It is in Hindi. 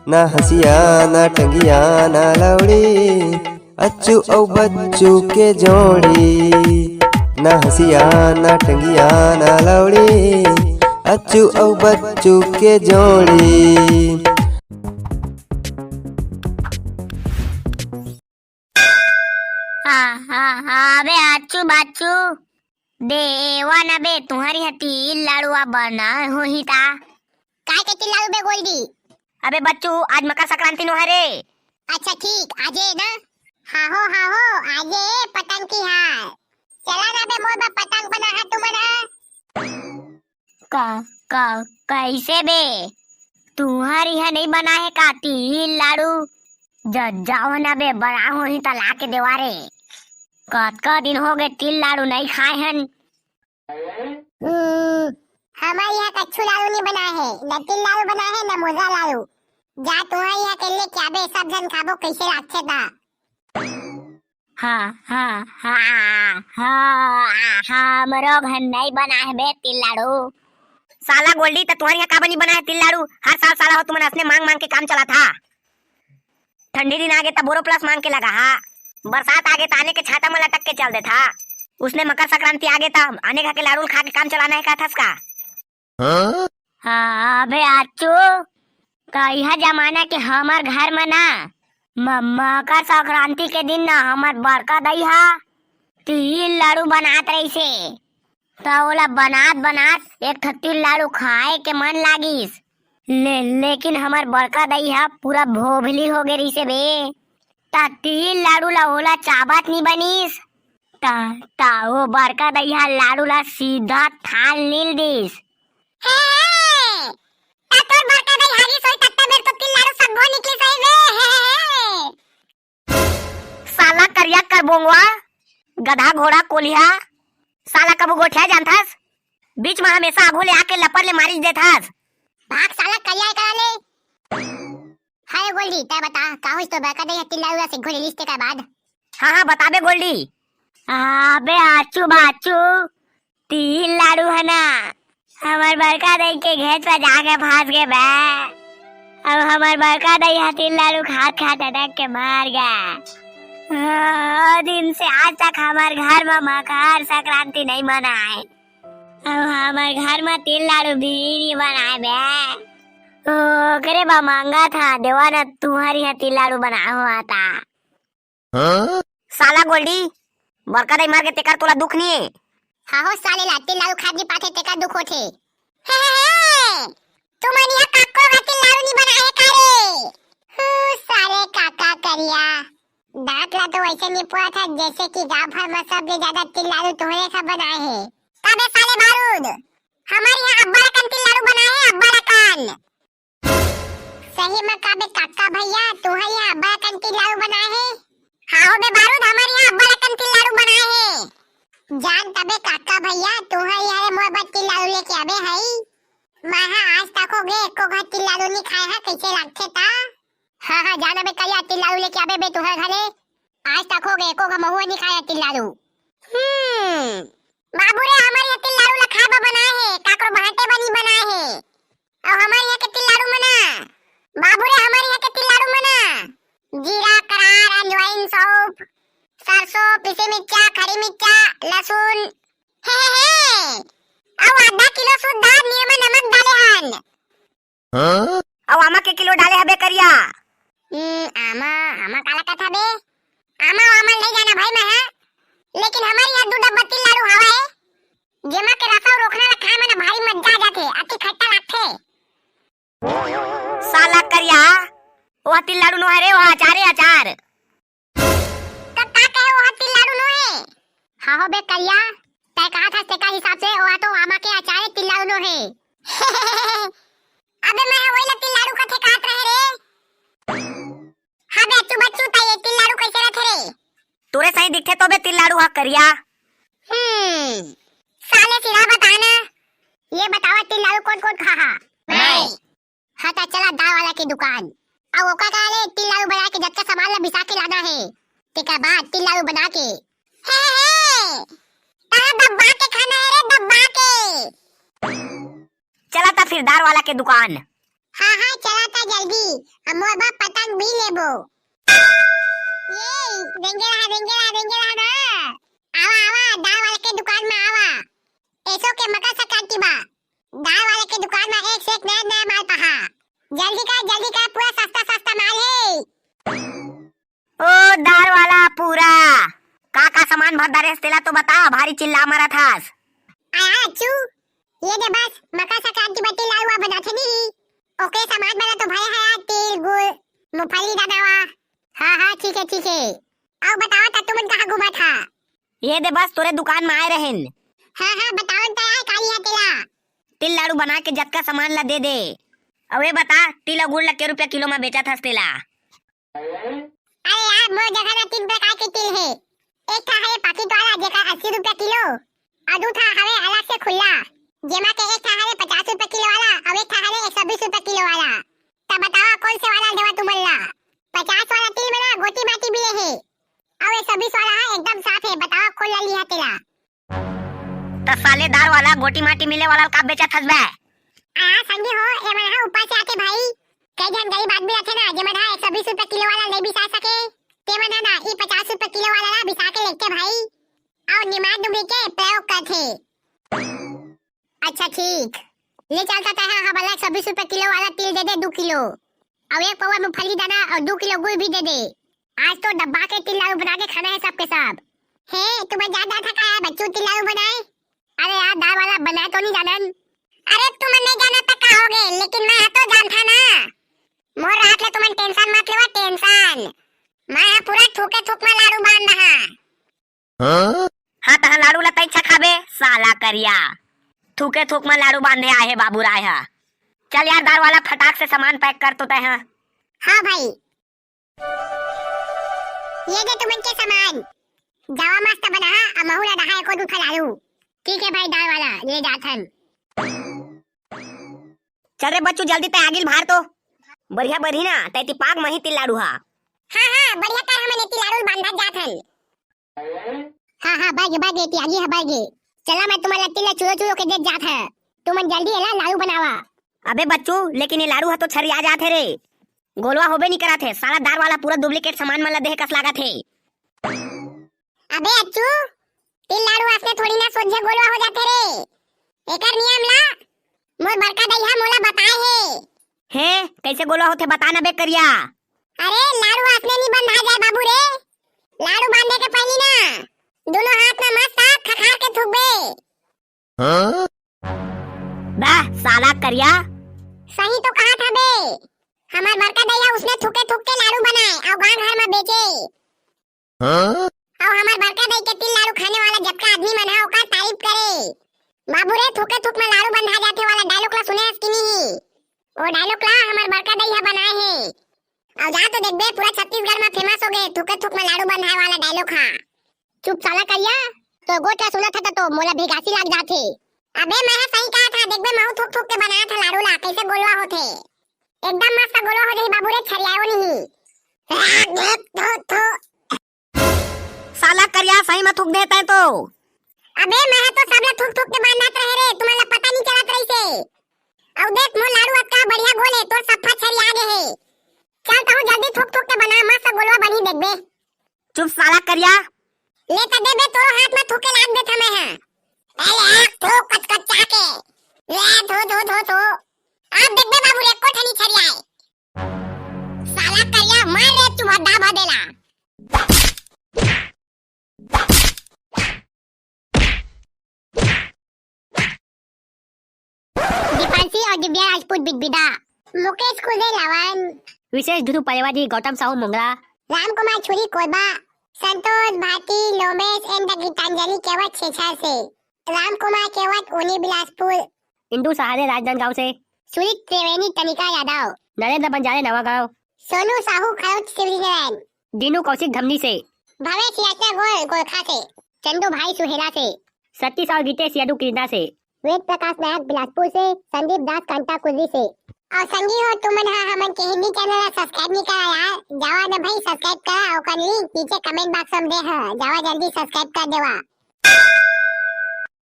ना हसिया ना टंगिया ना लौड़ी, अच्चू औ बच्चू के जोड़ी। ना हसिया ना टंगिया ना लौड़ी, अच्चू औ बच्चू के जोड़ी। हाँ हाँ हाँ बे आचू बाचू देवा ना बे तुम्हारी हती लाड़ुआ बना हो ही ता काय के लाड़ू बे गोल्डी। अबे बच्चू आज मकर संक्रांति नो है रे। अच्छा ठीक आजे ना। हाँ हो आजे पतंग की हार चला ना बे मोर बा पतंग बना है तू मना का का कैसे बे तुम्हारी है नहीं बना है का तिल लाड़ू जाओ ना बे बना हो ही ता ला के देवारे कतका दिन हो गए तिल लाड़ू नहीं खाए हन। हमारे यहाँ कच्चू लाड़ू नहीं बना है, न तिल लाड़ू बना है न मोजा लाड़ू। जा तुम्हारे यहाँ के लिए क्या बे सब जन खाबो कैसे लागছে ता। हाँ मरो घर नहीं बना है बे तिल लाड़ू। साला गोल्डी तो तुम्हारे यहाँ का बनी बना है तिल लाड़ू। हर साल साला हो तुमने अपने मांग मांग के काम चला था। ठंडी दिन आगे तब बोरो प्लस मांग के लगा हा। बरसात आगे ताने के छाता में लटक के चल दे था। उसने मकर संक्रांति आगे था आने का के लाड़ू खा के काम चलाना है का था उसका। हाँ बे आचू कहिया जमाना के हमार घर में ना मकर संक्रांति के दिन ना हमार बड़का दईहा तिल लाड़ू बनात रही से तो ओला बनात एक तिल लाड़ू खाए के मन लागिस लेकिन हमार बड़का दईहा पूरा भोभली हो गई से बे ता तिल लाड़ू ला ओला चाबत नहीं बनीस ता वो बड़का दईहा लाड़ू ला सीधा थाल नील दिस। तोर बड़का दई हागी सोई तत्ता बेर तो तिल लाड़ू सब निकली सही बे। साला करिया कर बोंगवा गधा घोड़ा कोलिया साला कबू गोठिया जानथास बीच में हमेशा आगू ले आके लपर ले मारी देथास। भाग साला करिया करा ले। हाय गोल्डी तय बता का होइस तो बड़का दई तिल लाड़ू से घोड़े लिस्ट के बाद। हाँ बता बे गोल्डी। अबे आचू बाचू तिल लाड़ू है ना हमार बड़का दई के घेत पर जाके फांस गए बे। अब हमार बड़का दई तिल लाड़ू खात खात अटक के मार गया। दिन से आज तक हमार घर में मकर संक्रांति नहीं मना है। अब हमार घर में तिल लाड़ू भी नहीं बनाए बे। करे बा मांगा था देवा ना तुम्हारी यहाँ तिल लाड़ू बना हुआ था। साला गोल्डी बड़का दई मार के तेकर तोला दुख नहीं है। हाँ हो साले ला तिल लाड़ू खा नहीं पाते तेकर दुख होते। तुम अनिया काको का तिल लाड़ू नहीं बनाए का रे। सारे काका करिया दांत ला तो वैसे नहीं पुआ था जैसे कि गांव भर में सबसे ज्यादा तिल लाड़ू तुम्हारे सब बनाए हैं। तबे साले बारूद हमारे यहाँ अब्बा रकन तिल लाड़ू बनाए हैं अब्बा रकन। सही में काबे काका भैया तुम्हारे यहाँ अब्बा रकन तिल लाड़ू बनाए हैं। हाँ बे बारूद हमारे यहाँ अब्बा रकन तिल लाड़ू बनाए हैं। जान तबे काका भैया तुम्हारे यहाँ मोहब्बत तिल लाड़ू लेके आबे है। मैं आज तक हो गए एको घर तिल लाड़ू नहीं खाए है कैसे लागते ता। हाँ जाना बे कलिया तिल लाड़ू लेके आबे बे तुम्हारे घरे। आज तक हो गए एको का महुआ नहीं खाया तिल लाड़ू। बाबू रे हमारे यहाँ तिल लाड़ू ला खाबा बनाए है काकरो भाटे बनी बनाए है। और हमारे यहाँ के तिल लाड़ू मना बाबू रे हमारे यहाँ के तिल लाड़ू मना जीरा करार अजवाइन सौंफ सरसों पिसे मिर्चा खड़ी मिर्चा लहसुन हे और आधा किलो शुद्ध नीम नमक डाले हन। और आमा के किलो डाले हबे करिया। आमा काला कथा बे आमा नहीं जाना भाई मैं है लेकिन हमारी यहाँ 2 डब्बा तिल लाड़ू हवा है जेमा के रसा रोकना रखा में भारी मजा आ जाते अति खट्टा लागते। साला करिया वो तिल लाड़ू नो है रे वो अचार तब का कहे वो तिल लाड़ू नो है। हाँ हो बे करिया तय कहा था तेका हिसाब से वो तो आमा के अचार तिल लाड़ू नो है। अबे मैं वही तिल लाड़ू का ठेकात रहे रे। हाँ बे अच्चू बच्चू तय तिल लाड़ू कैसे रखे रे तोरे सही दिखते तो बे तिल लाड़ू हा करिया। साले सिरा बताना ये बतावा तिल लाड़ू कौन खा मैं। हाँ तो चला दाल वाला की दुकान अब ओका का ले तिल लाड़ू बना के जब का सामान ला बिसा के लाना है तेका बाद तिल लाड़ू बना के दब्बा के खाना है रे दब्बा के। चला था फिर दाल वाला के दुकान हाँ हाँ चला था जल्दी, अब मोर बाप पतंग भी लेबो। ये देंगे रहा ना। आवा आवा दाल वाले के दुकान में आवा। ऐसो के मकर संक्रांति बा, दाल वाले के दुकान में एक से एक नया नया माल पहा। जल्दी का पूरा सस्ता सस्ता माल है। ओ दाल वाला पूरा का सामान भर दारे तेला तो बता, भारी चिल्ला मारा थास। आया अच्छू, ये दे बस मकर संक्रांति बत्ती लाडवा बना थे नहीं। ओके सामान बना तो भाई है तिल गुड़ मूंगफली दानावा। हाँ ठीक है। अब बताओ ता तुमन कहाँ घुमा था? ये दे बस तोरे दुकान में आए रहन। हाँ बताओ ता है कालिया तेला तिल लाडू बना के जत्का सामान ला दे दे। अबे बता तिल और गुड़ ला के रुपया किलो में बेचा था तेला? अरे यार मोर जगह ना 3 प्रकार के तिल है। एक था है पाकिट वाला जेका 80 रुपया किलो, और दूसरा हवे अलग से खुला जेमा के एक था है 50 रुपया किलो वाला, और एक था है 120 रुपया किलो वाला। तब बताओ कौन से वाला देवा तुमल्ला? 50 वाला तिल में ना गोटी माटी भी है, और 120 वाला है एकदम साफ है। बताओ कौन ला लिया तेला? तो सालेदार वाला गोटी माटी मिले वाला का बेचा थसबे? संगी हो ए मन हा ऊपर से आके भाई कई जन गरीब आदमी रखे ना जे मन हा 120 रुपया किलो वाला ले बिसा सके, ते मन ना ई 50 रुपया किलो वाला ला बिसा के लेके भाई और निमाड डुबी के प्रयोग करथे। अच्छा ठीक ले चलता था हा वाला 120 रुपया किलो वाला तिल दे दे 2 किलो, और एक पवा मूंगफली दाना और 2 किलो गुड़ भी दे दे। आज तो डब्बा के तिल लाडू बना के खाना है सबके सब। हे तुम्हें ज्यादा थका है बच्चों तिल लाडू बनाए? अरे यार दाल वाला बनाए तो नहीं जानन। अरे तुम नहीं जाना तो का होगे, लेकिन मैं तो जानता ना। मोर रात ले तुम टेंशन मत लेवा टेंशन, मैं पूरा थूके थूक में लाडू बांध रहा। हाँ तहा लाडू ला तैच्छा खाबे साला करिया, थूके थूक में लाडू बांधे आए है बाबू राय हा। चल यार दाल वाला फटाक से सामान पैक कर तो तय। हाँ भाई ये दे तुमन के सामान, जावा मस्त बना है अमहुला दहा एको दूठा लाडू। ठीक है भाई दाल वाला ले जाथन। चल रे बच्चू जल्दी ते आगिल बाहर तो बढ़िया बढ़ी ना तैती पाग मही तिल लाडू हा। हाँ बढ़िया कर हमने तिल लाडू बांधा जाथन। हाँ बागे ती आगी है बागे। चला मैं तुम्हारा तिल चूरो के दे जात है, तुमन जल्दी एला लाडू बनावा। अबे बच्चू लेकिन ये लाडू हा तो छरिया जात है रे, गोलवा होबे नहीं करा थे। साला दाल वाला पूरा डुप्लीकेट सामान मला देह कस लागा थे। अबे अच्छू तिल लाडू असले थोड़ी ना सोझे गोलवा हो जाते रे, एकर नियम ला मोर बड़का दैहा मोला बताए है। कैसे गोलवा होथे बता ना बे करिया। अरे लाडू असले नहीं बंधा जाए बाबू रे, लाडू बांधे के पहली ना दोनों हाथ में मस्त खखार के थूकबे। बा साला करिया सही तो कहा था बे, हमार बड़का दैया उसने थूके थूक के लाडू बनाए और गांव घर में बेचे। और हमार बड़का दै के तिल लाडू खाने वाला जब का आदमी मन है ओकर तारीफ करे। बाबू रे थूके थूक में लाडू बंधा जाते वाला डायलॉग ला सुने कि नहीं? वो डायलॉग ला हमार बड़का दैया बनाए है, और जा तो देख बे पूरा छत्तीसगढ़ में फेमस हो गए थूके थूक में लाडू बंधाए वाला डायलॉग। हाँ चुप साला करिया तो गोटा सुना था तो मोला भिगासी लग जाथे। अबे मैं सही कहा था, देख बे महू थूक थूक के बनाया था लाडू ला, कैसे गोलवा होथे एकदम मस्त गोलवा हो जाई बाबू रे, छरियाओ नहीं। साला करिया सही में थूक देता है तो। अबे मैं तो सब ला थूक थूक के बांधत रहे रे, तुम्हारा पता नहीं चलत रही से। अब देख मोर लाडू अक्का बढ़िया गोल है, तोर सफा छरी आगे है। चल ताऊ जल्दी थूक थूक के बना मस्त गोलवा बनी देख बे। चुप साला करिया ले त दे बे तोरो हाथ में थूके लाग देता मैं है। अरे थूक कच कच के ले धो अब देख बे बाबू रे कोठनी छरी आए। साला करिया मार रे चुहा दाबा देला। और दिव्या राजपूत बिगबिदा, मुकेश खुदे लवन, विशेष धुरु परिवादी गौतम साहू मुंगरा, राम कुमार छुरी कोरबा, संतोष भारती लोमेश एंड द गीतांजलि केवट छेछर से, राम कुमार केवट ओनी बिलासपुर, इंदू सहारे राजनांदगांव से, सुरित त्रिवेणी तनिका यादव, नरेंद्र बंजारे नवागांव, सोनू साहू खरोच सिविलियन, दीनू कौशिक धमनी से, भवेश यात्रा गोल गोरखा से, चंदू भाई सुहेला से, सतीश और गीतेश यादव किरना से, वेद प्रकाश नायक बिलासपुर से, संदीप दास कांटा कुर्री से। और संगी हो तुमन हमन के हिंदी चैनल सब्सक्राइब नहीं करा यार, जावा ना भाई सब्सक्राइब करा और लिंक नीचे कमेंट बॉक्स में दे है, जावा जल्दी सब्सक्राइब कर देवा।